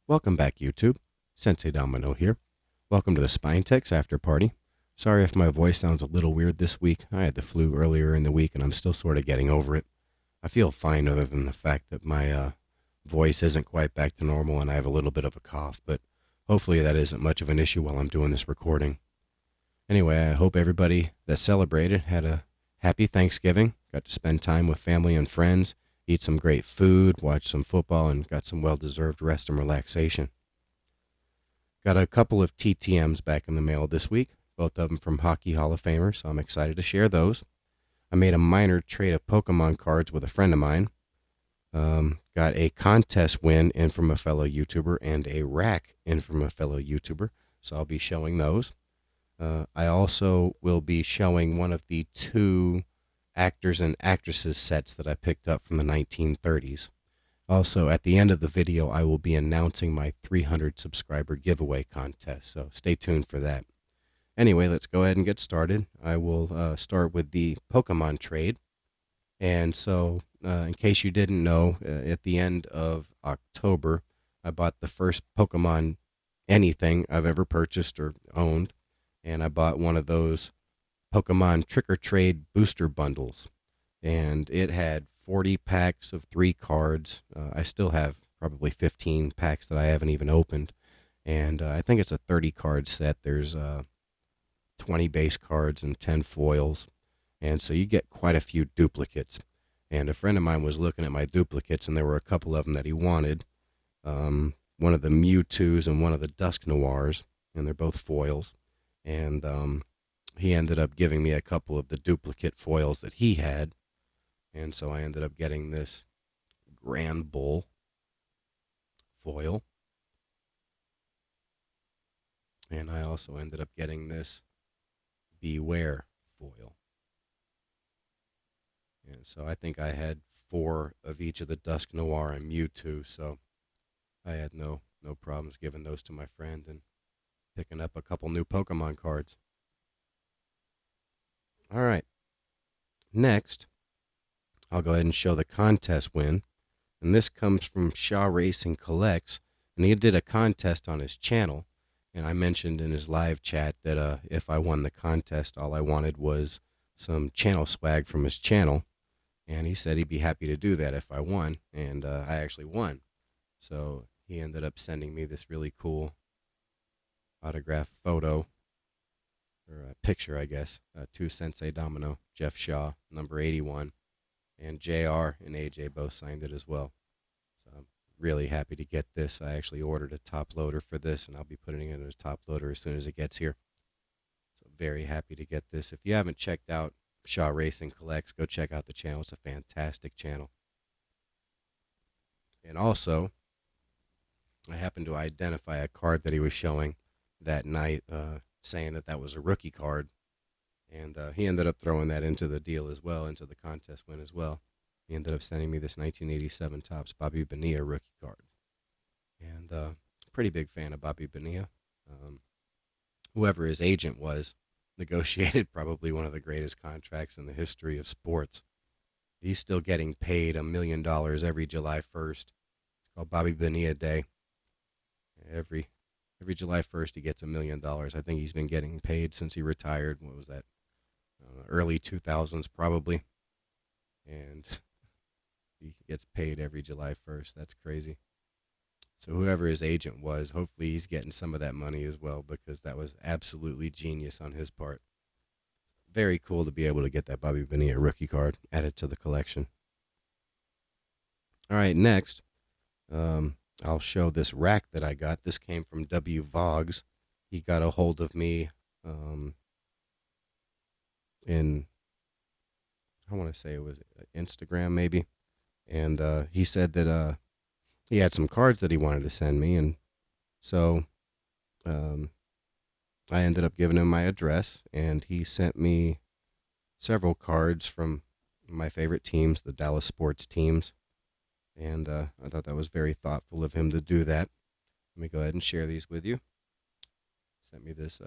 Welcome back, YouTube. Sensei Domino here. Welcome to the Spine Techs After Party. Sorry if my voice sounds a little weird this week. I had the flu earlier in the week and I'm still sort of getting over it. I feel fine other than the fact that my voice isn't quite back to normal and I have a little bit of a cough, but hopefully that isn't much of an issue while I'm doing this recording. Anyway, I hope everybody that celebrated had a happy Thanksgiving, got to spend time with family and friends, eat some great food, watch some football, and got some well-deserved rest and relaxation. Got a couple of TTMs back in the mail this week, both of them from Hockey Hall of Famers, so I'm excited to share those. I made a minor trade of Pokemon cards with a friend of mine. Got a contest win in from a fellow YouTuber and a rack in from a fellow YouTuber, so I'll be showing those. I also will be showing one of the two actors and actresses sets that I picked up from the 1930s. Also, at the end of the video, I will be announcing my 300 subscriber giveaway contest, so stay tuned for that. Anyway, let's go ahead and get started. I will start with the Pokemon trade. And so, in case you didn't know, at the end of October, I bought the first Pokemon anything I've ever purchased or owned. And I bought one of those Pokemon Trick or Trade booster bundles. And it had 40 packs of 3 cards. I still have probably 15 packs that I haven't even opened. And I think it's a 30 card set. There's 20 base cards and 10 foils. And so you get quite a few duplicates. And a friend of mine was looking at my duplicates, and there were a couple of them that he wanted. One of the Mewtwo's and one of the Dusk Noirs, and they're both foils. And he ended up giving me a couple of the duplicate foils that he had. And so I ended up getting this Grand Bull foil. And I also ended up getting this Beware foil. And so I think I had 4 of each of the Dusk Noir and Mewtwo. So I had no problems giving those to my friend and picking up a couple new Pokemon cards. All right. Next, I'll go ahead and show the contest win. And this comes from Shaw Racing Collects. And he did a contest on his channel. And I mentioned in his live chat that if I won the contest, all I wanted was some channel swag from his channel. And he said he'd be happy to do that if I won. And I actually won. So he ended up sending me this really cool autograph photo, or a picture, I guess, to Sensei Domino, Jeff Shaw, number 81, and JR and AJ both signed it as well. So I'm really happy to get this. I actually ordered a top loader for this, and I'll be putting it in a top loader as soon as it gets here. So very happy to get this. If you haven't checked out Shaw Racing Collects, go check out the channel. It's a fantastic channel. And also, I happened to identify a card that he was showing that night, saying that was a rookie card, and he ended up throwing that into the deal as well, into the contest win as well. He ended up sending me this 1987 Topps Bobby Bonilla rookie card, and pretty big fan of Bobby Bonilla. Whoever his agent was negotiated probably one of the greatest contracts in the history of sports. He's still getting paid $1 million every July 1st. It's called Bobby Bonilla Day. Every July 1st, he gets $1 million. I think he's been getting paid since he retired. What was that? Early 2000s, probably. And he gets paid every July 1st. That's crazy. So whoever his agent was, hopefully he's getting some of that money as well, because that was absolutely genius on his part. Very cool to be able to get that Bobby Bonilla rookie card added to the collection. All right, next. I'll show this rack that I got. This came from W. Vogs. He got a hold of me in, I want to say it was Instagram maybe. And he said that he had some cards that he wanted to send me. And so I ended up giving him my address. And he sent me several cards from my favorite teams, the Dallas sports teams. And I thought that was very thoughtful of him to do that. Let me go ahead and share these with you. Sent me this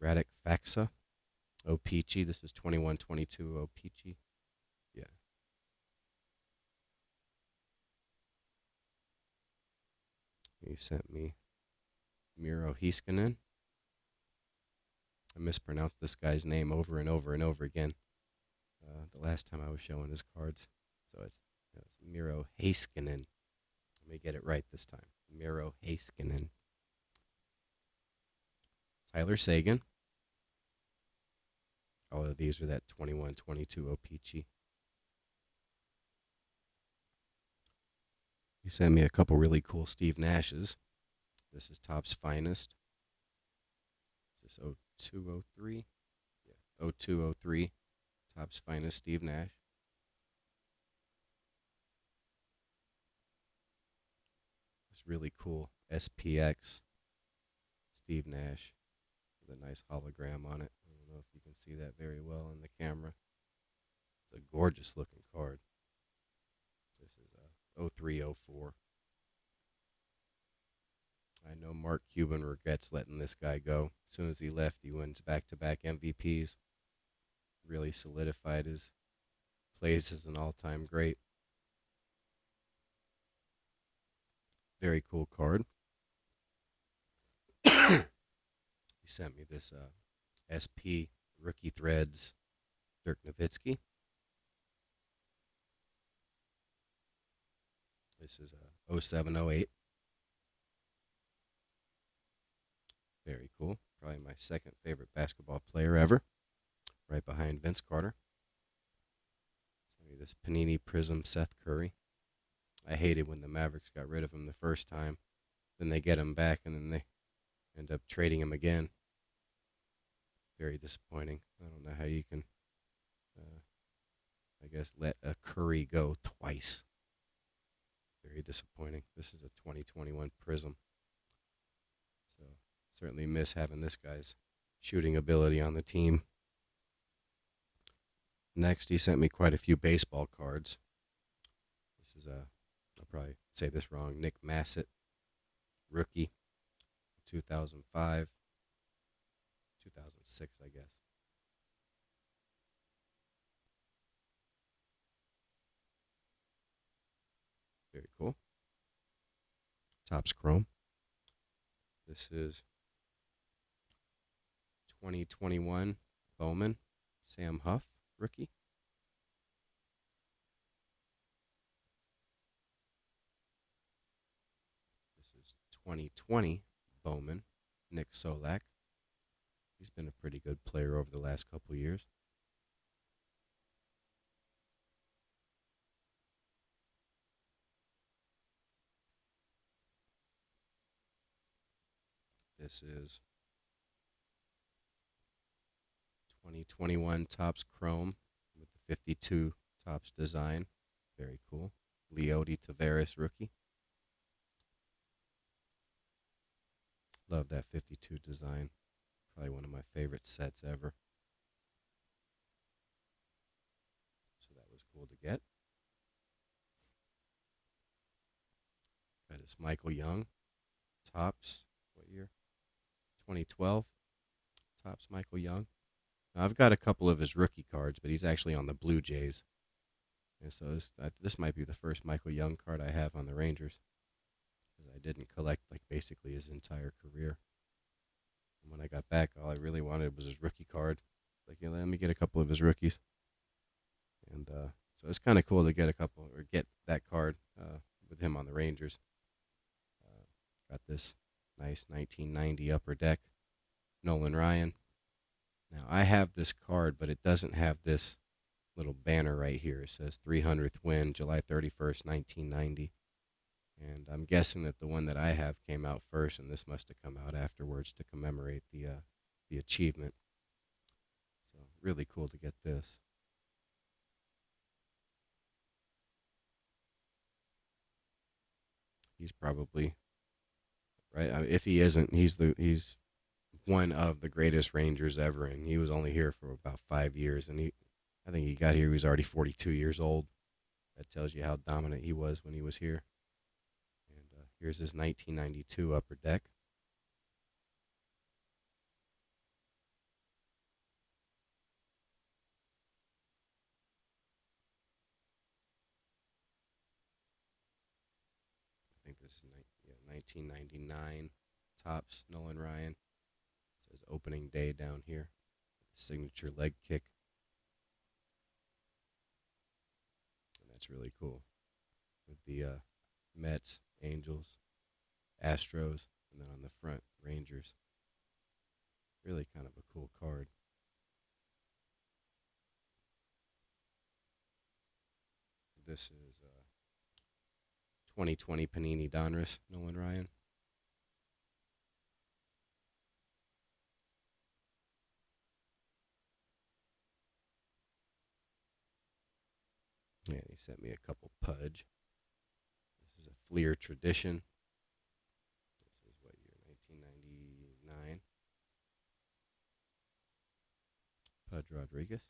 Radic Faxa O-Pee-Chee. This is 2122 O-Pee-Chee. Yeah. He sent me Miro Heiskanen. I mispronounced this guy's name over and over and over again the last time I was showing his cards. So it's Miro Heiskanen. Let me get it right this time. Miro Heiskanen. Tyler Sagan. All of these are that 21-22 O-Pee-Chee. He sent me a couple really cool Steve Nashes. This is Topps Finest. Is this 0203? Yeah, 0203. Topps Finest Steve Nash. This really cool SPX Steve Nash with a nice hologram on it. I don't know if you can see that very well in the camera. It's a gorgeous looking card. This is 0304. I know Mark Cuban regrets letting this guy go. As soon as he left, he wins back-to-back MVPs. Really solidified his place as an all-time great. Very cool card. He sent me this SP Rookie Threads Dirk Nowitzki. This is 0708. Very cool. Probably my second favorite basketball player ever. Right behind Vince Carter. This Panini Prism Seth Curry. I hated when the Mavericks got rid of him the first time. Then they get him back and then they end up trading him again. Very disappointing. I don't know how you can, I guess, let a Curry go twice. Very disappointing. This is a 2021 Prism. So certainly miss having this guy's shooting ability on the team. Next, he sent me quite a few baseball cards. This is I'll probably say this wrong, Nick Massett, rookie, 2005, 2006, I guess. Very cool. Topps Chrome. This is 2021 Bowman, Sam Huff, rookie. This is 2020 Bowman, Nick Solak. He's been a pretty good player over the last couple years. This is 2021 Topps Chrome with the 52 Topps design. Very cool. Leody Taveras rookie. Love that 52 design. Probably one of my favorite sets ever. So that was cool to get. Got his Michael Young. Topps. What year? 2012. Topps Michael Young. Now, I've got a couple of his rookie cards, but he's actually on the Blue Jays. And so this might be the first Michael Young card I have on the Rangers. Because I didn't collect like basically his entire career. And when I got back, all I really wanted was his rookie card. Like, let me get a couple of his rookies. And so it's kind of cool to get get that card with him on the Rangers. Got this nice 1990 Upper Deck, Nolan Ryan. Now, I have this card, but it doesn't have this little banner right here. It says 300th win, July 31st, 1990. And I'm guessing that the one that I have came out first, and this must have come out afterwards to commemorate the achievement. So really cool to get this. He's probably right. I mean, if he isn't, he's one of the greatest Rangers ever, and he was only here for about 5 years. And I think he got here. He was already 42 years old. That tells you how dominant he was when he was here. And here's his 1992 Upper Deck. I think this is 1999 Topps Nolan Ryan. It says opening day down here. Signature leg kick. And that's really cool. With the Mets, Angels, Astros, and then on the front, Rangers. Really kind of a cool card. This is 2020 Panini Donruss, Nolan Ryan. And he sent me a couple Pudge. This is a Fleer Tradition. This is what year? 1999. Pudge Rodriguez.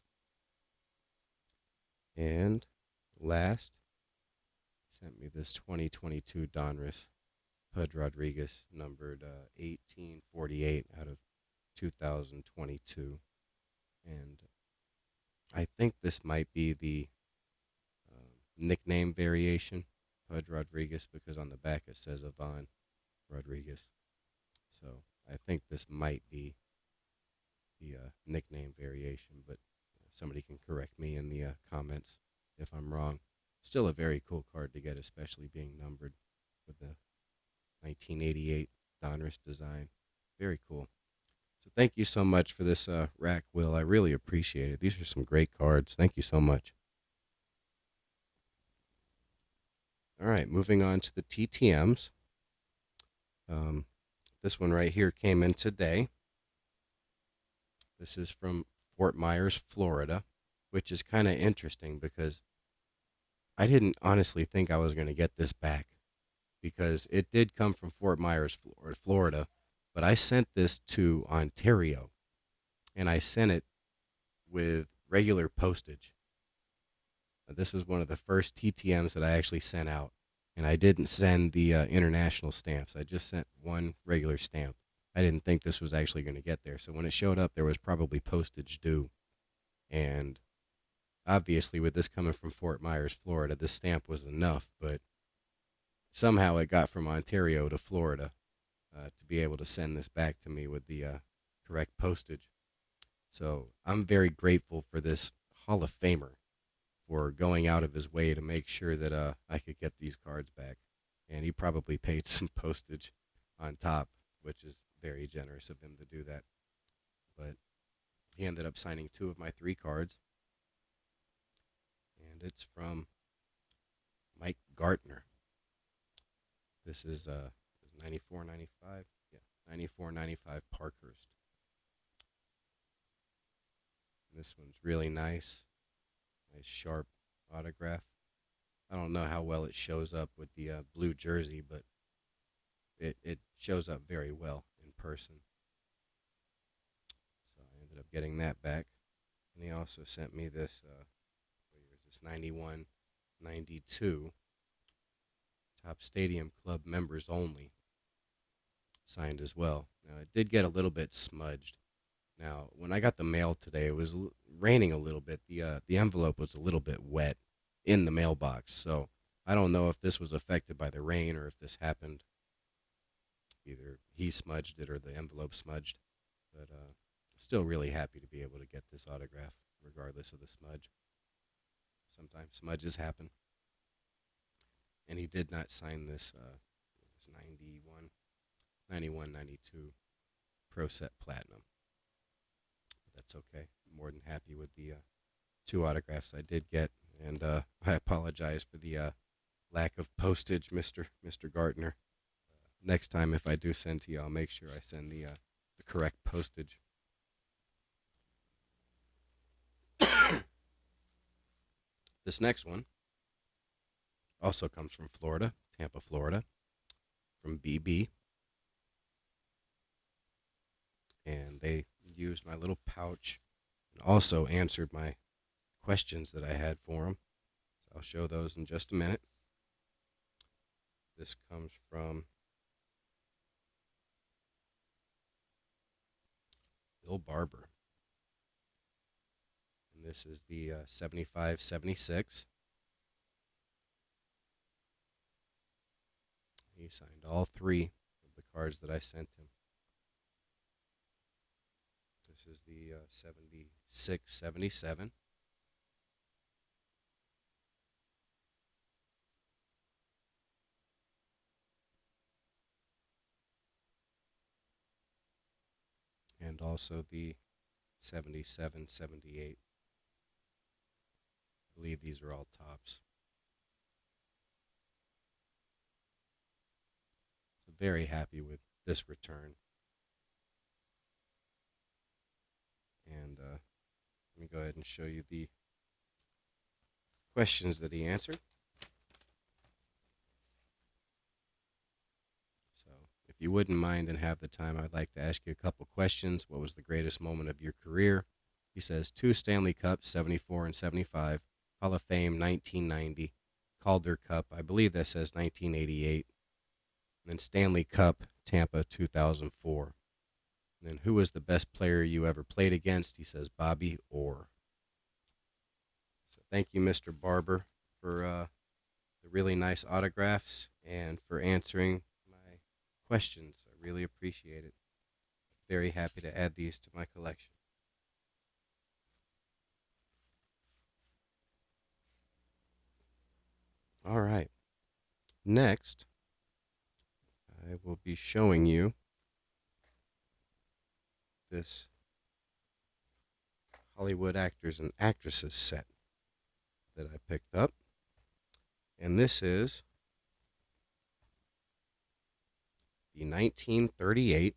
And last, sent me this 2022 Donruss Pudge Rodriguez, numbered 1848 out of 2022. And I think this might be the nickname variation, Pudge Rodriguez, because on the back it says Ivan Rodriguez. So I think this might be the nickname variation, but somebody can correct me in the comments if I'm wrong. Still a very cool card to get, especially being numbered with the 1988 Donruss design. Very cool. So thank you so much for this rack, Will. I really appreciate it. These are some great cards. Thank you so much. All right, moving on to the TTMs. This one right here came in today. This is from Fort Myers, Florida, which is kind of interesting because I didn't honestly think I was going to get this back because it did come from Fort Myers, Florida, but I sent this to Ontario, and I sent it with regular postage. This was one of the first TTMs that I actually sent out, and I didn't send the international stamps. I just sent one regular stamp. I didn't think this was actually going to get there, so when it showed up, there was probably postage due, and obviously with this coming from Fort Myers, Florida, this stamp was enough, but somehow it got from Ontario to Florida to be able to send this back to me with the correct postage. So I'm very grateful for this Hall of Famer for going out of his way to make sure that I could get these cards back. And he probably paid some postage on top, which is very generous of him to do that. But he ended up signing 2 of my 3 cards. And it's from Mike Gartner. This is 94, 95? Yeah, 94, 95 Parkhurst. This one's really nice. Nice sharp autograph. I don't know how well it shows up with the blue jersey, but it shows up very well in person. So I ended up getting that back. And he also sent me this, what year is this, 91, 92 Top Stadium Club members only, signed as well. Now, it did get a little bit smudged. Now, when I got the mail today, it was raining a little bit. The envelope was a little bit wet in the mailbox, so I don't know if this was affected by the rain or if this happened. Either he smudged it or the envelope smudged, but still really happy to be able to get this autograph regardless of the smudge. Sometimes smudges happen. And he did not sign this, this 91, 92 Pro Set Platinum. That's okay. I'm more than happy with the 2 autographs I did get, and I apologize for the lack of postage, Mr. Gartner. Next time, if I do send to you, I'll make sure I send the correct postage. This next one also comes from Florida, Tampa, Florida, from BB. And they used my little pouch and also answered my questions that I had for them. So I'll show those in just a minute. This comes from Bill Barber. And this is the 75-76. He signed all 3 cards that I sent him. This is the 76, 77. And also the 77, 78. I believe these are all tops. So very happy with this return. And let me go ahead and show you the questions that he answered. So if you wouldn't mind and have the time, I'd like to ask you a couple questions. What was the greatest moment of your career? He says 2 Stanley Cups, 74 and 75, Hall of Fame, 1990, Calder Cup, I believe that says 1988, and then Stanley Cup, Tampa, 2004. And then who was the best player you ever played against? He says Bobby Orr. So thank you, Mr. Barber, for the really nice autographs and for answering my questions. I really appreciate it. Very happy to add these to my collection. All right. Next, I will be showing you this Hollywood actors and actresses set that I picked up. And this is the 1938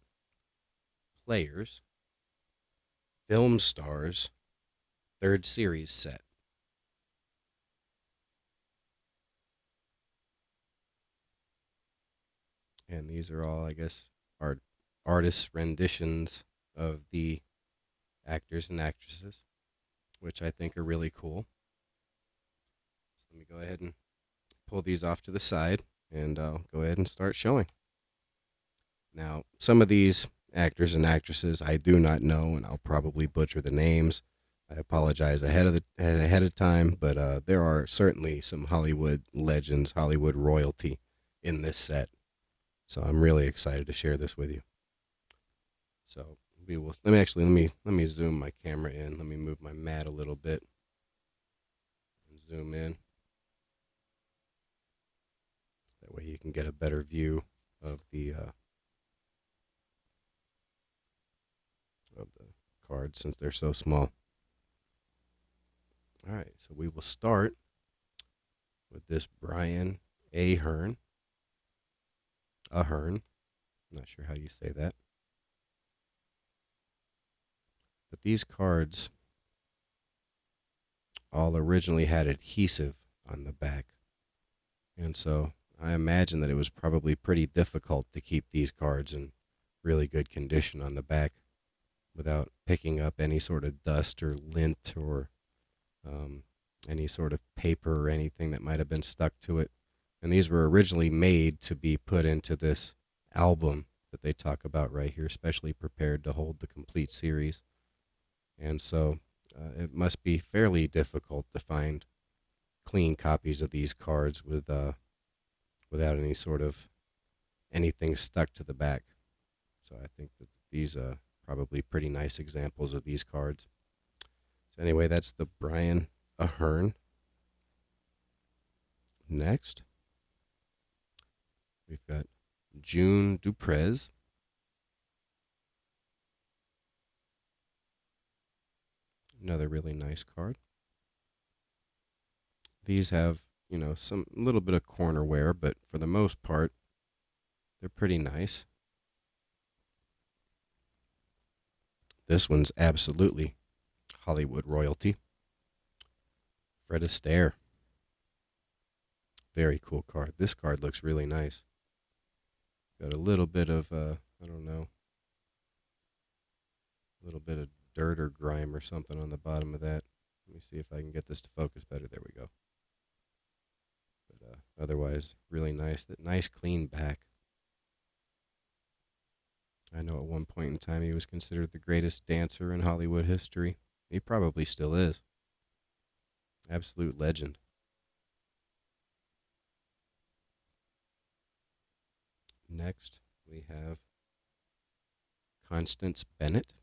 Players Film Stars third series set. And these are all, I guess, artists' renditions of the actors and actresses, which I think are really cool. So let me go ahead and pull these off to the side, and I'll go ahead and start showing. Now, some of these actors and actresses I do not know, and I'll probably butcher the names. I apologize ahead of time, but there are certainly some Hollywood legends, Hollywood royalty in this set. So I'm really excited to share this with you. So let me zoom my camera in. Let me move my mat a little bit and zoom in. That way you can get a better view of the cards since they're so small. All right, so we will start with this Brian Ahern. Ahern. I'm not sure how you say that. But these cards all originally had adhesive on the back. And so I imagine that it was probably pretty difficult to keep these cards in really good condition on the back without picking up any sort of dust or lint or any sort of paper or anything that might have been stuck to it. And these were originally made to be put into this album that they talk about right here, specially prepared to hold the complete series. And so it must be fairly difficult to find clean copies of these cards without any sort of anything stuck to the back. So I think that these are probably pretty nice examples of these cards. So anyway, that's the Brian Ahern. Next, we've got June Duprez. Another really nice card. These have, some little bit of corner wear, but for the most part, they're pretty nice. This one's absolutely Hollywood royalty. Fred Astaire. Very cool card. This card looks really nice. Got a little bit of, I don't know, a little bit of dirt or grime or something on the bottom of that. Let me see if I can get this to focus better. There we go. But otherwise, really nice. That nice clean back. I know at one point in time he was considered the greatest dancer in Hollywood history. He probably still is. Absolute legend. Next, we have Constance Bennett.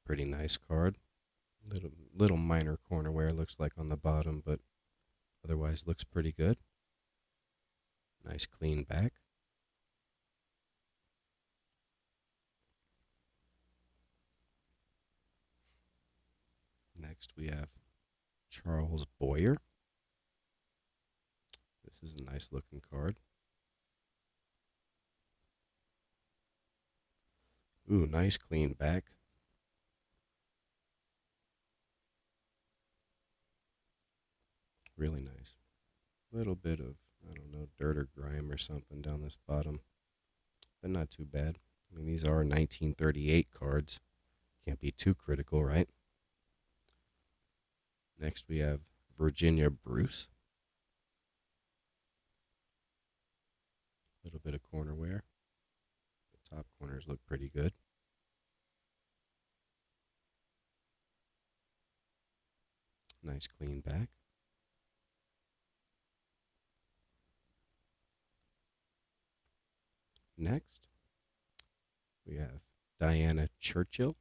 Pretty nice card. Little minor corner wear looks like on the bottom, but otherwise looks pretty good. Nice clean back. Next we have Charles Boyer. This is a nice looking card. Ooh, nice clean back. Really nice. Little bit of, I don't know, dirt or grime or something down this bottom, but not too bad. I mean, these are 1938 cards. Can't be too critical, right? Next we have Virginia Bruce. A little bit of corner wear. The top corners look pretty good. Nice clean back. Next, we have Diana Churchill.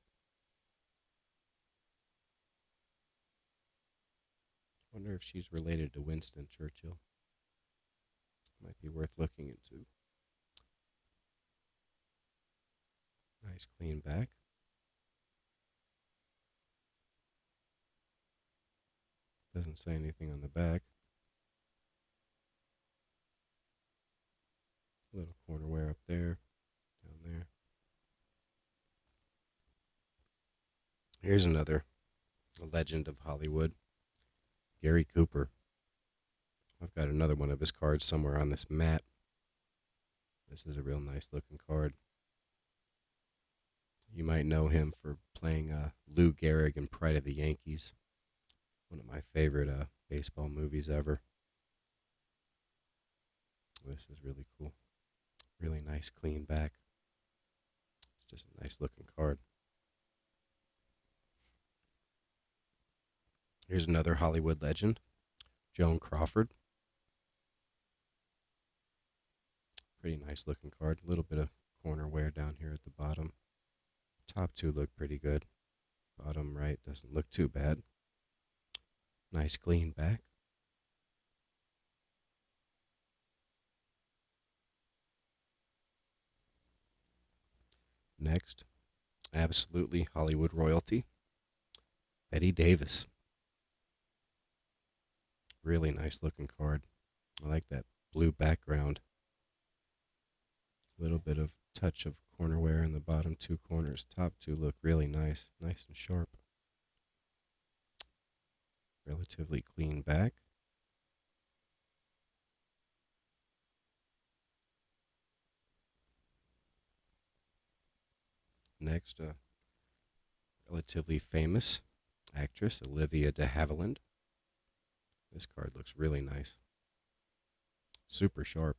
Wonder if she's related to Winston Churchill. Might be worth looking into. Nice clean back. Doesn't say anything on the back. Little corner wear up there, down there. Here's another, a legend of Hollywood, Gary Cooper. I've got another one of his cards somewhere on this mat. This is a real nice looking card. You might know him for playing Lou Gehrig in Pride of the Yankees. One of my favorite baseball movies ever. This is really cool. Really nice clean back. It's just a nice looking card. Here's another Hollywood legend, Joan Crawford. Pretty nice looking card. A little bit of corner wear down here at the bottom. Top two look pretty good. Bottom right doesn't look too bad. Nice clean back. Next, absolutely Hollywood royalty, Betty Davis. Really nice looking card. I like that blue background. A little bit of touch of corner wear in the bottom two corners. Top two look really nice. Nice and sharp. Relatively clean back. Next, relatively famous actress, Olivia de Havilland. This card looks really nice. Super sharp.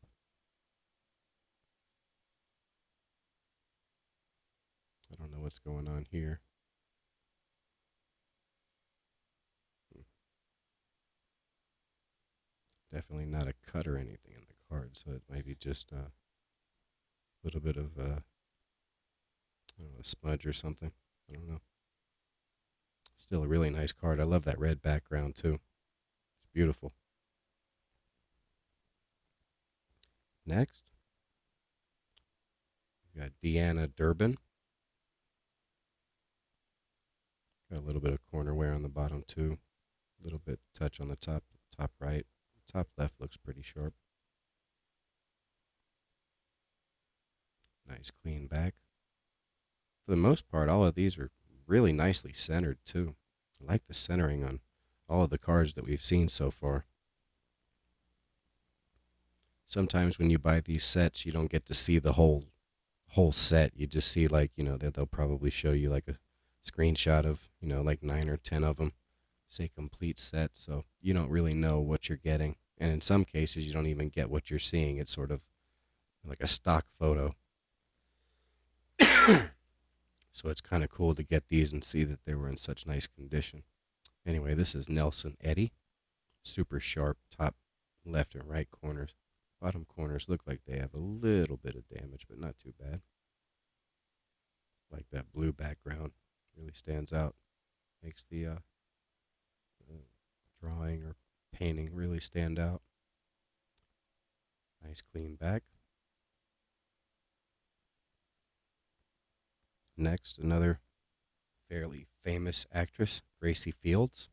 I don't know what's going on here. Definitely not a cut or anything in the card, so it might be just a little bit of I don't know, a smudge or something. I don't know. Still a really nice card. I love that red background too. It's beautiful. Next, we got Deanna Durbin. Got a little bit of corner wear on the bottom too. A little bit touch on the top right. Top left looks pretty sharp. Nice clean back. For the most part, all of these are really nicely centered too. I like the centering on all of the cards that we've seen so far. Sometimes when you buy these sets, you don't get to see the whole set. You just see, like, they'll probably show you like a screenshot of, like 9 or 10 of them, say complete set. So you don't really know what you're getting. And in some cases, you don't even get what you're seeing. It's sort of like a stock photo. So it's kind of cool to get these and see that they were in such nice condition. Anyway, this is Nelson Eddy. Super sharp top left and right corners. Bottom corners look like they have a little bit of damage, but not too bad. Like that blue background really stands out. Makes the drawing or painting really stand out. Nice clean back. Next, another fairly famous actress, Gracie Fields.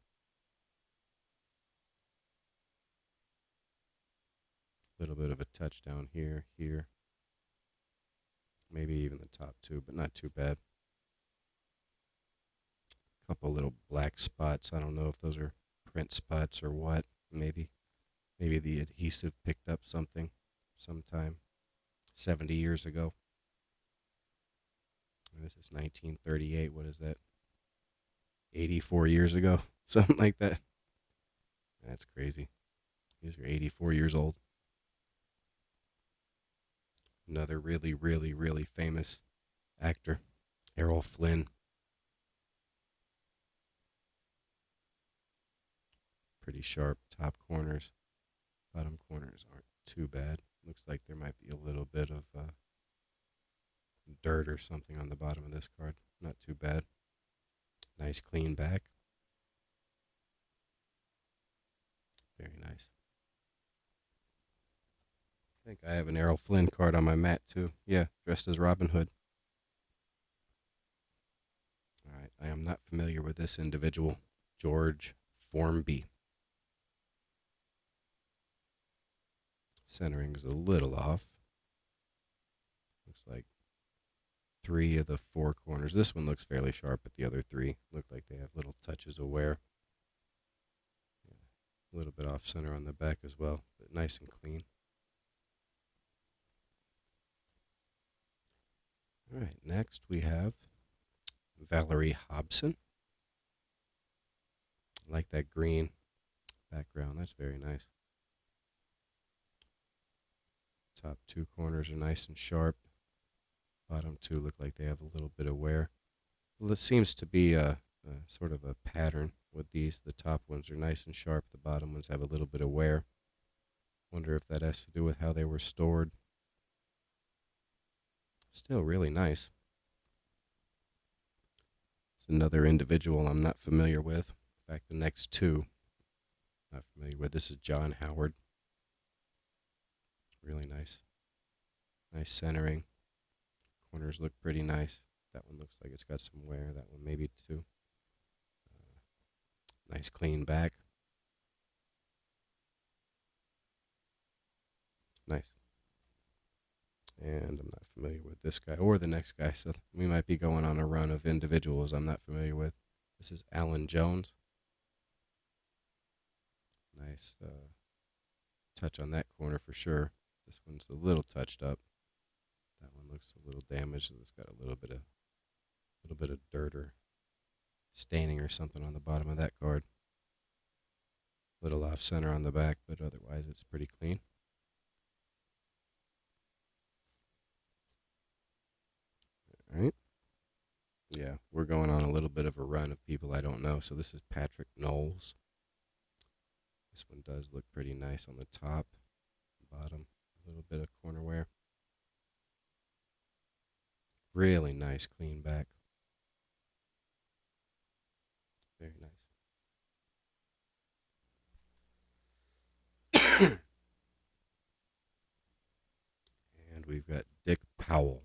A little bit of a touchdown here, here. Maybe even the top two, but not too bad. A couple little black spots. I don't know if those are print spots or what. Maybe the adhesive picked up something sometime 70 years ago. And this is 1938. What is that? 84 years ago? Something like that. That's crazy. These are 84 years old. Another really, really, really famous actor, Errol Flynn. Pretty sharp top corners. Bottom corners aren't too bad. Looks like there might be a little bit of dirt or something on the bottom of this card. Not too bad. Nice clean back. Very nice. I think I have an Errol Flynn card on my mat too. Yeah, dressed as Robin Hood. All right, I am not familiar with this individual, George Formby. Centering is a little off. Looks like 3 of the 4 corners. This one looks fairly sharp, but the other 3 look like they have little touches of wear. Yeah, a little bit off center on the back as well, but nice and clean. All right, next we have Valerie Hobson. I like that green background. That's very nice. Top 2 corners are nice and sharp. Bottom 2 look like they have a little bit of wear. Well, this seems to be a sort of a pattern with these. The top ones are nice and sharp. The bottom ones have a little bit of wear. Wonder if that has to do with how they were stored. Still really nice. It's another individual I'm not familiar with. In fact, the next 2 not familiar with. This is John Howard. Really nice. Nice centering. Corners look pretty nice. That one looks like it's got some wear. That one maybe too. Nice clean back. Nice. And I'm not familiar with this guy or the next guy, so we might be going on a run of individuals I'm not familiar with. This is Alan Jones. Nice touch on that corner for sure. This one's a little touched up. That one looks a little damaged. It's got a little bit of dirt or staining or something on the bottom of that card. Little off center on the back, but otherwise it's pretty clean. All right. Yeah, we're going on a little bit of a run of people I don't know. So this is Patrick Knowles. This one does look pretty nice on the top, bottom, a little bit of corner wear. Really nice clean back. Very nice. And we've got Dick Powell.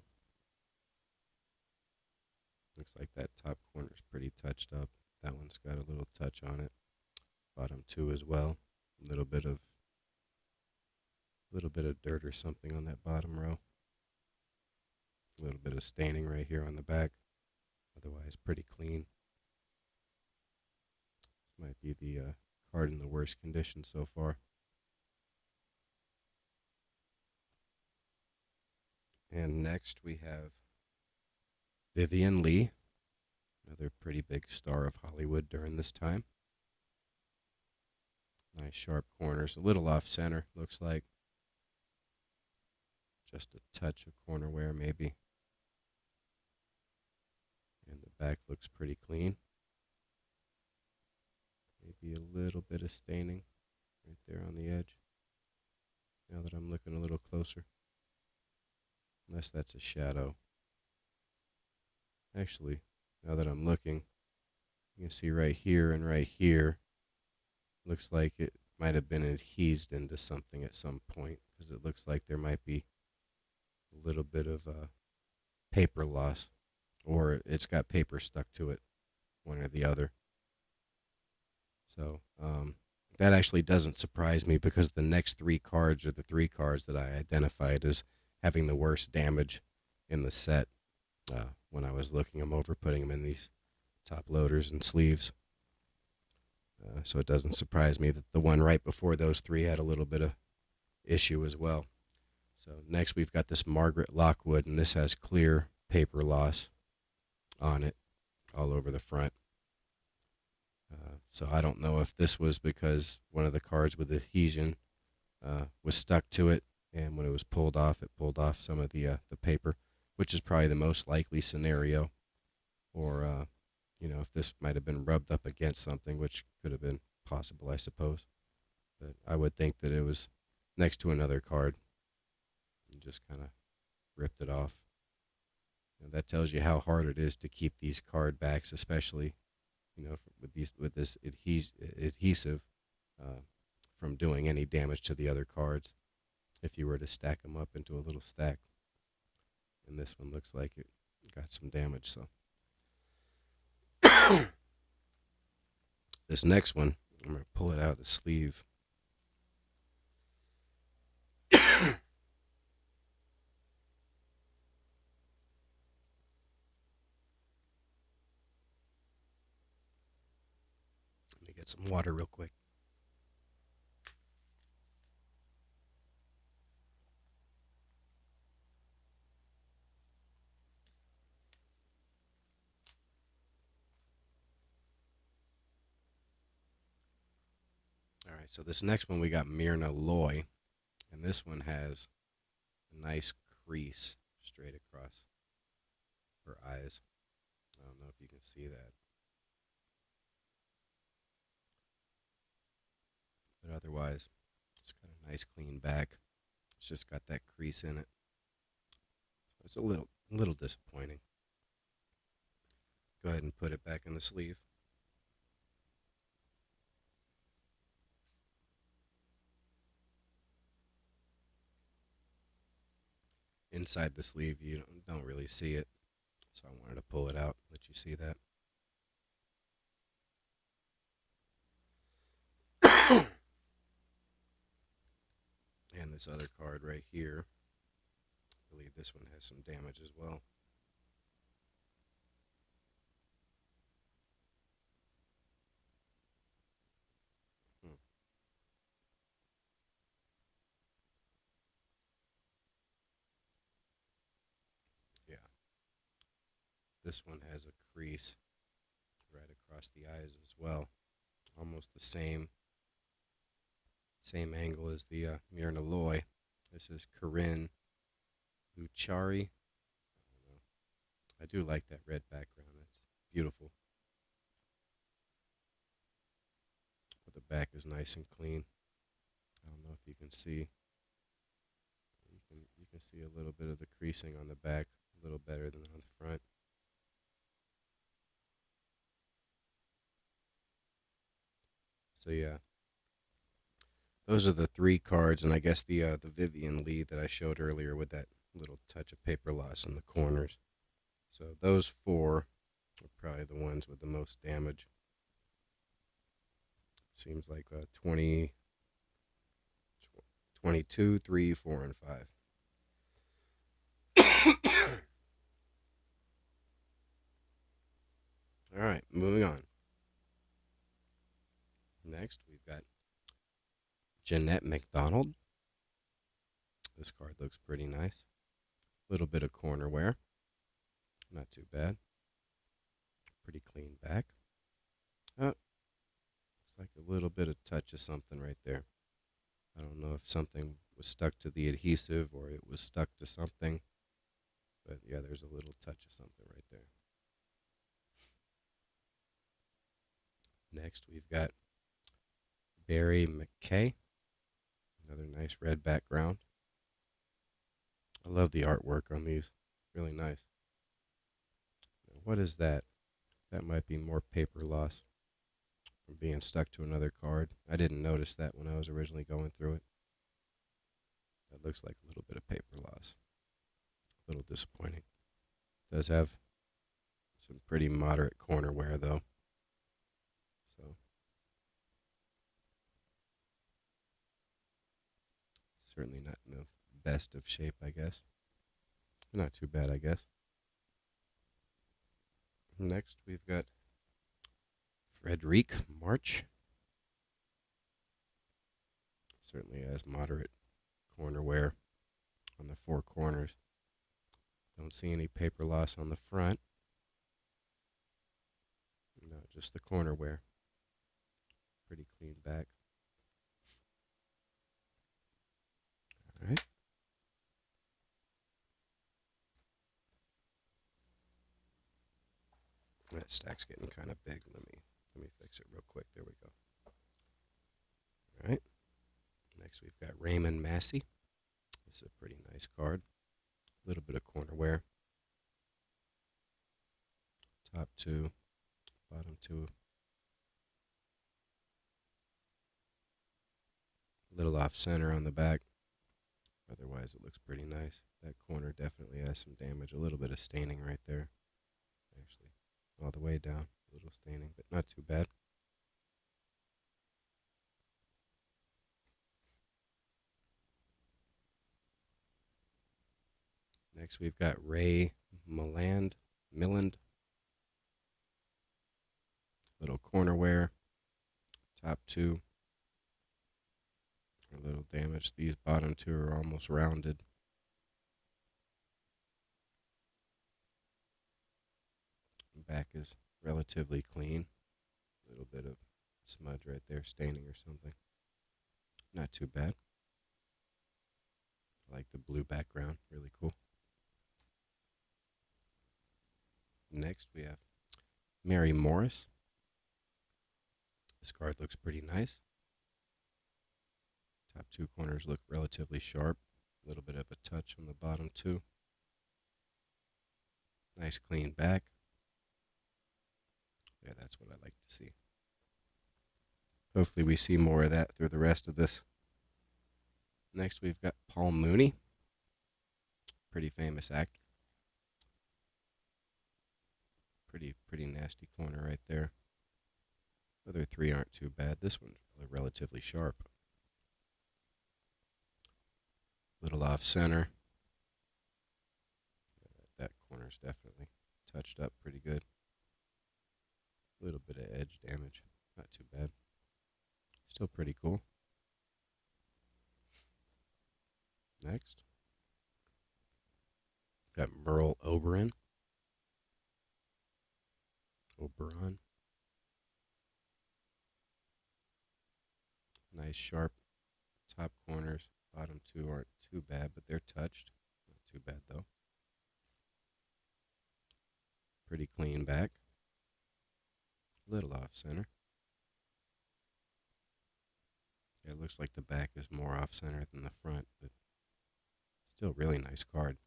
Looks like that top corner's pretty touched up. That one's got a little touch on it. Bottom 2 as well. A little bit of dirt or something on that bottom row. A little bit of staining right here on the back. Otherwise pretty clean. This might be the card in the worst condition so far. And next we have Vivian Lee, another pretty big star of Hollywood during this time. Nice sharp corners, a little off center, looks like. Just a touch of corner wear maybe. And the back looks pretty clean. Maybe a little bit of staining right there on the edge. Now that I'm looking a little closer. Unless that's a shadow. Actually, now that I'm looking, you can see right here and right here. Looks like it might have been adhesed into something at some point because it looks like there might be a little bit of paper loss, or it's got paper stuck to it, one or the other. So that actually doesn't surprise me because the next three cards are the three cards that I identified as having the worst damage in the set when I was looking them over, putting them in these top loaders and sleeves. So it doesn't surprise me that the one right before those three had a little bit of issue as well. So next we've got this Margaret Lockwood, and this has clear paper loss on it all over the front. So I don't know if this was because one of the cards with adhesion was stuck to it, and when it was pulled off, it pulled off some of the paper, which is probably the most likely scenario. Or if this might have been rubbed up against something, which could have been possible, I suppose. But I would think that it was next to another card and just kind of ripped it off. That tells you how hard it is to keep these card backs, especially with this adhesive from doing any damage to the other cards. If you were to stack them up into a little stack, and this one looks like it got some damage. So this next one, I'm gonna pull it out of the sleeve. Let me get some water real quick. All right, so this next one we got Myrna Loy, and this one has a nice crease straight across her eyes. I don't know if you can see that, but otherwise, it's got a nice clean back. It's just got that crease in it. So it's a little disappointing. Go ahead and put it back in the sleeve. Inside the sleeve, you don't really see it, so I wanted to pull it out, let you see that. And this other card right here, I believe this one has some damage as well. Hmm. Yeah, this one has a crease right across the eyes as well, almost the same angle as the Myrna Loy. This is Corinne Luchari. I do like that red background. It's beautiful. But the back is nice and clean. I don't know if you can see. You can see a little bit of the creasing on the back, a little better than on the front. So yeah, those are the three cards, and I guess the Vivian Lee that I showed earlier with that little touch of paper loss in the corners. So those four are probably the ones with the most damage. Seems like 20, 22, 3, 4, and 5. All right, moving on. Next, we've got Jeanette McDonald. This card looks pretty nice. Little bit of corner wear. Not too bad. Pretty clean back. Looks like a little bit of touch of something right there. I don't know if something was stuck to the adhesive or it was stuck to something. But yeah, there's a little touch of something right there. Next, we've got Barry McKay. Another nice red background. I love the artwork on these. Really nice. Now, what is that? That might be more paper loss from being stuck to another card. I didn't notice that when I was originally going through it. That looks like a little bit of paper loss. A little disappointing. Does have some pretty moderate corner wear though. So certainly not in the best of shape, I guess. Not too bad, I guess. Next, we've got Frederic March. Certainly has moderate corner wear on the four corners. Don't see any paper loss on the front. No, just the corner wear. Pretty clean back. All right. That stack's getting kind of big. Let me fix it real quick. There we go. All right. Next, we've got Raymond Massey. This is a pretty nice card. A little bit of corner wear. Top two, bottom two. A little off center on the back. Otherwise, it looks pretty nice. That corner definitely has some damage. A little bit of staining right there. Actually, all the way down. A little staining, but not too bad. Next, we've got Ray Milland. Little corner wear. Top two. A little damage. These bottom two are almost rounded. Back is relatively clean. A little bit of smudge right there, staining or something. Not too bad. I like the blue background. Really cool. Next, we have Mary Morris. This card looks pretty nice. Top two corners look relatively sharp. A little bit of a touch on the bottom two. Nice clean back. Yeah, that's what I like to see. Hopefully we see more of that through the rest of this. Next, we've got Paul Mooney. Pretty famous actor. Pretty nasty corner right there. Other three aren't too bad. This one's relatively sharp. Little off center. That corner's definitely touched up pretty good. A little bit of edge damage. Not too bad. Still pretty cool. Next, got Merle Oberon. Nice sharp top corners. Bottom two aren't too bad, but they're touched. Not too bad though. Pretty clean back. Little off center. Yeah, it looks like the back is more off center than the front, but still really nice card.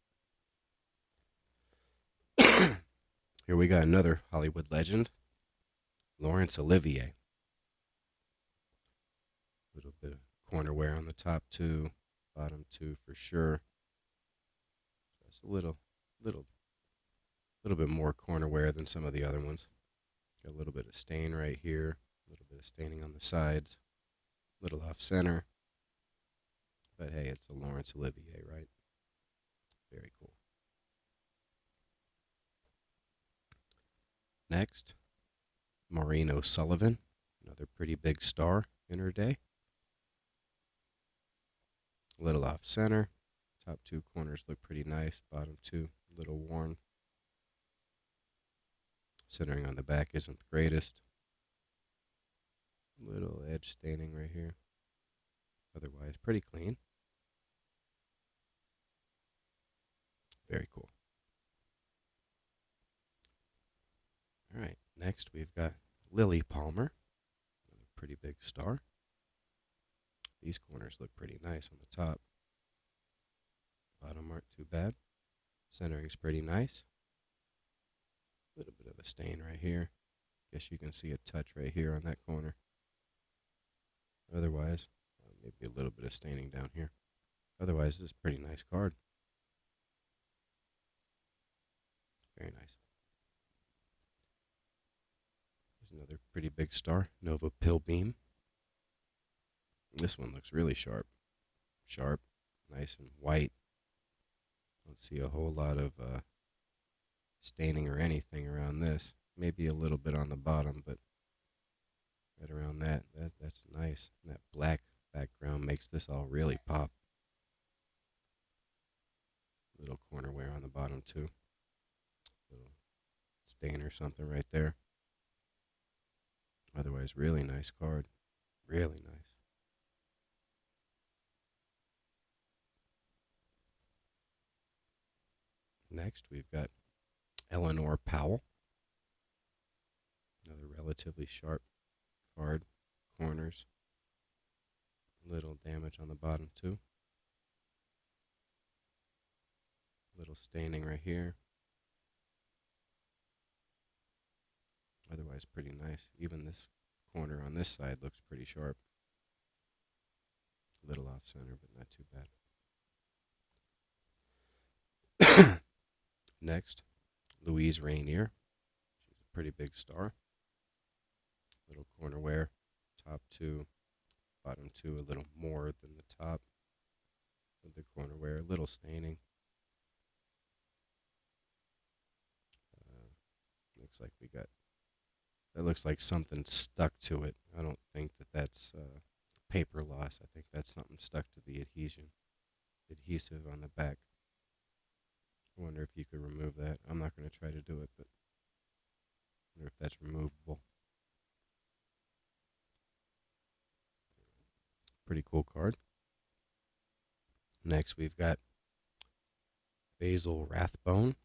Here we got another Hollywood legend, Laurence Olivier. A little bit of corner wear on the top two, bottom two for sure. Just a little bit more corner wear than some of the other ones. Got a little bit of stain right here, a little bit of staining on the sides, a little off center. But hey, it's a Laurence Olivier, right? Very cool. Next, Maureen O'Sullivan, another pretty big star in her day. A little off center. Top two corners look pretty nice. Bottom two, a little worn. Centering on the back isn't the greatest. Little edge staining right here. Otherwise, pretty clean. Very cool. All right, next we've got Lily Palmer, another pretty big star. These corners look pretty nice on the top. Bottom aren't too bad. Centering's pretty nice. A little bit of a stain right here. Guess you can see a touch right here on that corner. Otherwise, maybe a little bit of staining down here. Otherwise, this is a pretty nice card. Very nice. There's another pretty big star, Nova Pill Beam. This one looks really sharp. Sharp, nice and white. Don't see a whole lot of staining or anything around this. Maybe a little bit on the bottom, but right around that's nice. And that black background makes this all really pop. Little corner wear on the bottom too. Little stain or something right there. Otherwise, really nice card. Really nice. Next, we've got Eleanor Powell. Another relatively sharp card. Corners. Little damage on the bottom too. Little staining right here. Otherwise pretty nice. Even this corner on this side looks pretty sharp. A little off center, but not too bad. Next, Louise Rainier. She's a pretty big star. Little corner wear. Top two, bottom two a little more than the top. With the corner wear, a little staining. Looks like we got, that looks like something stuck to it. I don't think that's paper loss. I think that's something stuck to the adhesive on the back. I wonder if you could remove that. I'm not going to try to do it, but I wonder if that's removable. Pretty cool card. Next, we've got Basil Rathbone.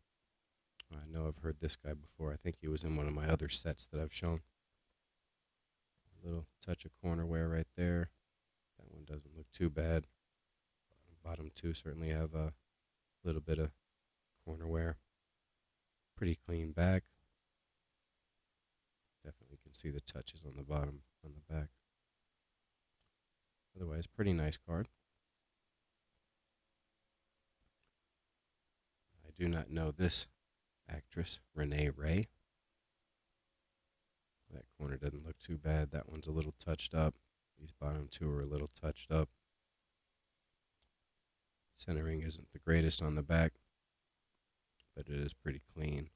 I know I've heard this guy before. I think he was in one of my other sets that I've shown. A little touch of corner wear right there. That one doesn't look too bad. Bottom two certainly have a little bit of corner wear. Pretty clean back. Definitely can see the touches on the bottom, on the back. Otherwise, pretty nice card. I do not know this actress, Renee Ray. That corner doesn't look too bad. That one's a little touched up. These bottom two are a little touched up. Centering isn't the greatest on the back, but it is pretty clean.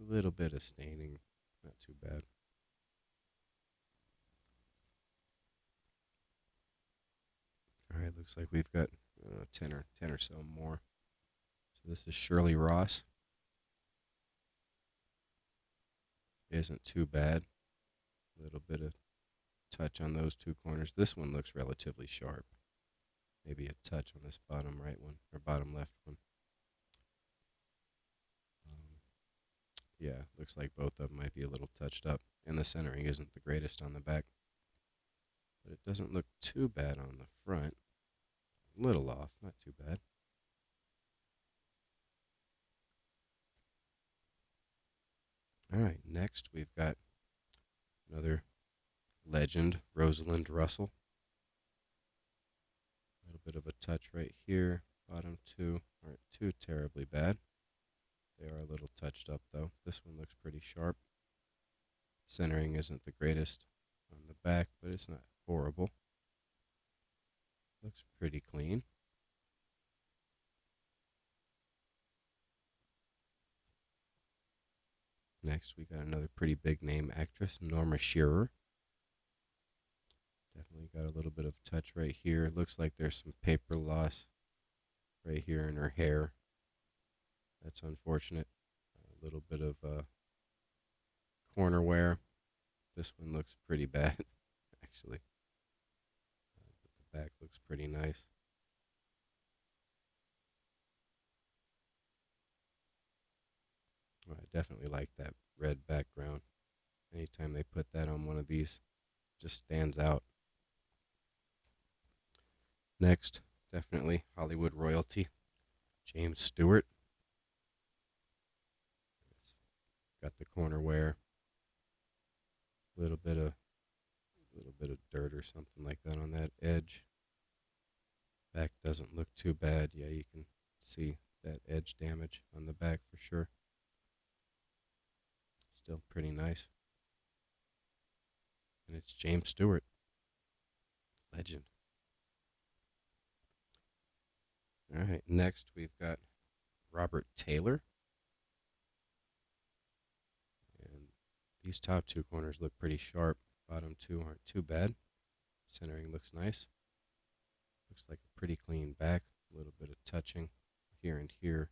A little bit of staining, not too bad. All right, looks like we've got 10 or so more. So this is Shirley Ross. Isn't too bad. A little bit of touch on those two corners. This one looks relatively sharp. Maybe a touch on this bottom right one, or bottom left one. Yeah, looks like both of them might be a little touched up. And the centering isn't the greatest on the back. But it doesn't look too bad on the front. A little off, not too bad. All right, next we've got another legend, Rosalind Russell. A little bit of a touch right here. Bottom two aren't too terribly bad. They are a little touched up though. This one looks pretty sharp. Centering isn't the greatest on the back, but it's not horrible. Looks pretty clean. Next, we got another pretty big name actress, Norma Shearer. Definitely got a little bit of touch right here. Looks like there's some paper loss right here in her hair. That's unfortunate. A little bit of corner wear. This one looks pretty bad, actually. But the back looks pretty nice. I definitely like that red background. Anytime they put that on one of these, it just stands out. Next, definitely Hollywood royalty, James Stewart. Got the corner wear, a little bit of dirt or something like that on that edge. Back doesn't look too bad. Yeah, you can see that edge damage on the back for sure. Still pretty nice. And it's James Stewart, legend. All right, next we've got Robert Taylor. And these top two corners look pretty sharp. Bottom two aren't too bad. Centering looks nice. Looks like a pretty clean back. A little bit of touching here and here.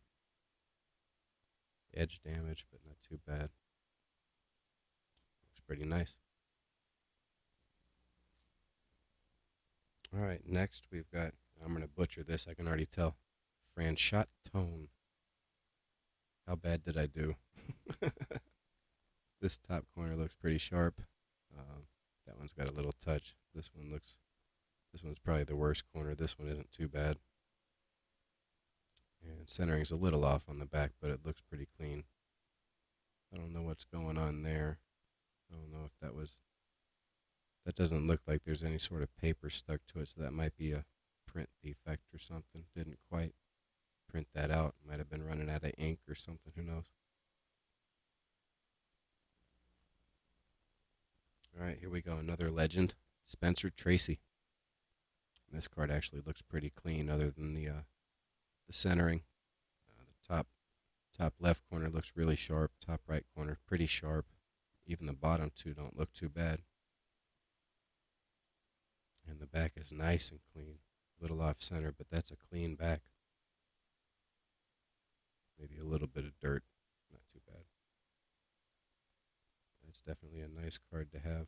Edge damage, but not too bad. Looks pretty nice. All right, next we've got, I'm going to butcher this, I can already tell, Franchot Tone. How bad did I do? This top corner looks pretty sharp. That one's got a little touch. This one's probably the worst corner. This one isn't too bad. And centering's a little off on the back, but it looks pretty clean. I don't know what's going on there. I don't know if that doesn't look like there's any sort of paper stuck to it, so that might be a print defect or something. Didn't quite print that out. Might have been running out of ink or something, who knows. All right, here we go. Another legend, Spencer Tracy. This card actually looks pretty clean, other than the centering. The top left corner looks really sharp. Top right corner pretty sharp. Even the bottom two don't look too bad. And the back is nice and clean. A little off center, but that's a clean back. Maybe a little bit of dirt, not too bad. That's definitely a nice card to have.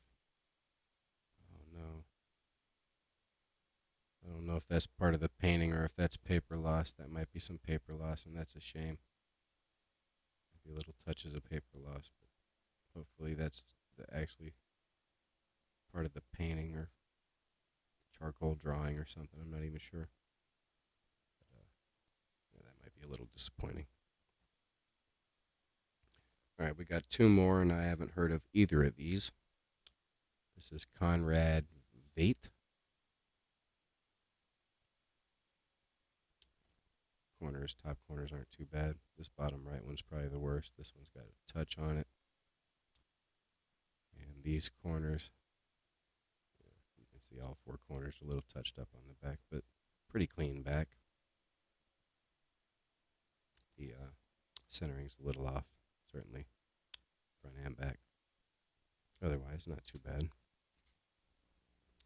Oh no. I don't know if that's part of the painting or if that's paper loss. That might be some paper loss, and that's a shame. Maybe little touches of paper loss, but hopefully that's actually part of the painting or charcoal drawing or something. I'm not even sure. But, yeah, that might be a little disappointing. All right, we got two more, and I haven't heard of either of these. This is Conrad Veidt. Top corners aren't too bad. This bottom right one's probably the worst. This one's got a touch on it. And these corners, you can see all four corners a little touched up on the back, but pretty clean back. The centering's a little off, certainly, front and back. Otherwise, not too bad.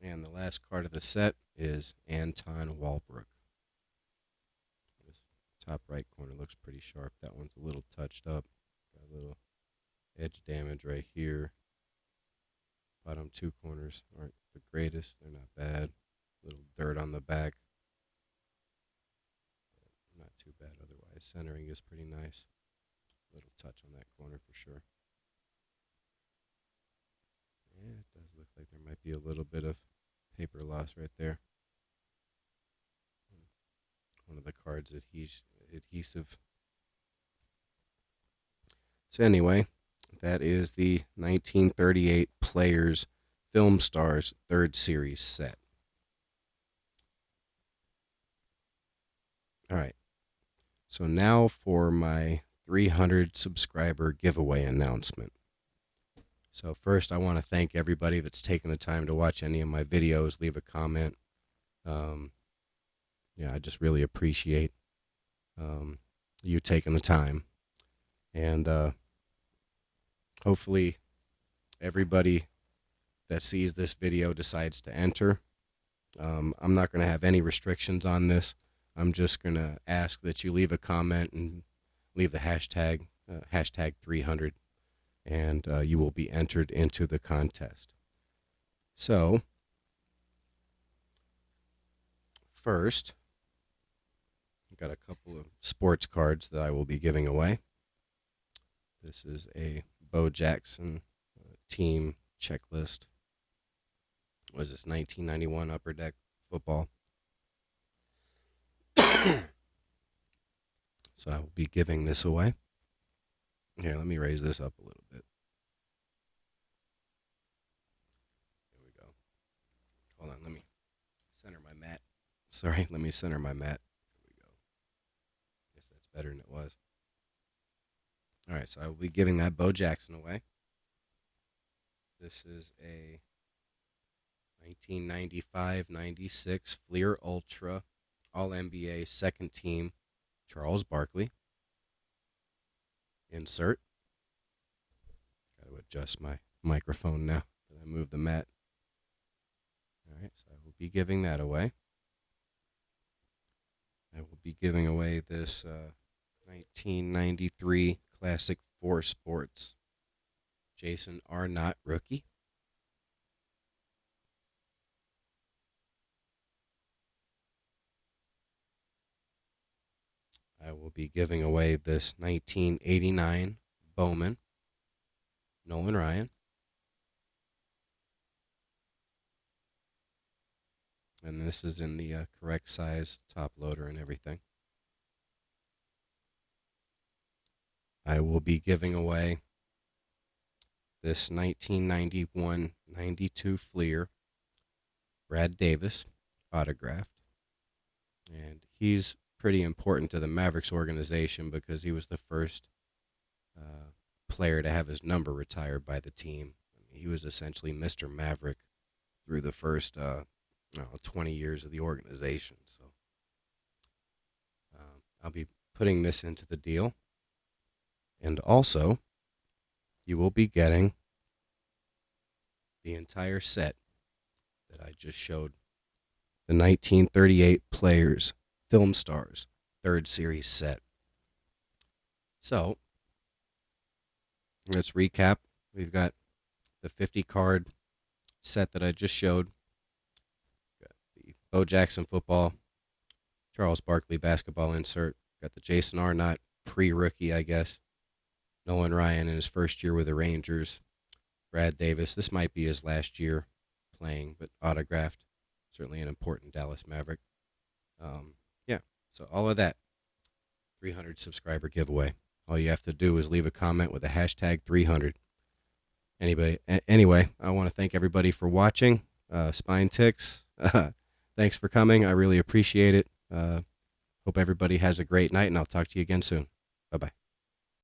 And the last card of the set is Anton Walbrook. Top right corner looks pretty sharp. That one's a little touched up. Got a little edge damage right here. Bottom two corners aren't the greatest. They're not bad. Little dirt on the back. Not too bad otherwise. Centering is pretty nice. Little touch on that corner for sure. Yeah, it does look like there might be a little bit of paper loss right there. One of the cards adhesive. So anyway, that is the 1938 Players Film Stars 3rd Series set. All right. So now for my 300 subscriber giveaway announcement. So first, I want to thank everybody that's taken the time to watch any of my videos, leave a comment. I just really appreciate you taking the time. And hopefully everybody that sees this video decides to enter. I'm not going to have any restrictions on this. I'm just going to ask that you leave a comment and leave the hashtag 300, and you will be entered into the contest. So, first, I've got a couple of sports cards that I will be giving away. This is a Bo Jackson team checklist. Was this 1991 Upper Deck football? So I will be giving this away. Here, let me raise this up a little bit. There we go. Hold on, let me center my mat. Sorry, let me center my mat. There we go. Guess that's better than it was. All right, so I will be giving that Bo Jackson away. This is a 1995-96 Fleer Ultra All-NBA second team Charles Barkley. Insert. Got to adjust my microphone now that I move the mat. All right, so I will be giving that away. I will be giving away this 1993 Classic 4 Sports Jason Arnott rookie. I will be giving away this 1989 Bowman Nolan Ryan. And this is in the correct size top loader and everything. I will be giving away this 1991-92 Fleer Brad Davis autographed. And he's pretty important to the Mavericks organization because he was the first player to have his number retired by the team. He was essentially Mr. Maverick through the first 20 years of the organization. So I'll be putting this into the deal. And also, you will be getting the entire set that I just showed. The 1938 Players Film Stars third series set. So, let's recap. We've got the 50 card set that I just showed. Got the Bo Jackson football, Charles Barkley basketball insert. Got the Jason Arnott pre-rookie, I guess. Nolan Ryan in his first year with the Rangers. Brad Davis, this might be his last year playing, but autographed. Certainly an important Dallas Maverick. So all of that, 300 subscriber giveaway. All you have to do is leave a comment with the hashtag 300. Anyway, I want to thank everybody for watching. Spine Ticks, thanks for coming. I really appreciate it. Hope everybody has a great night, and I'll talk to you again soon. Bye-bye.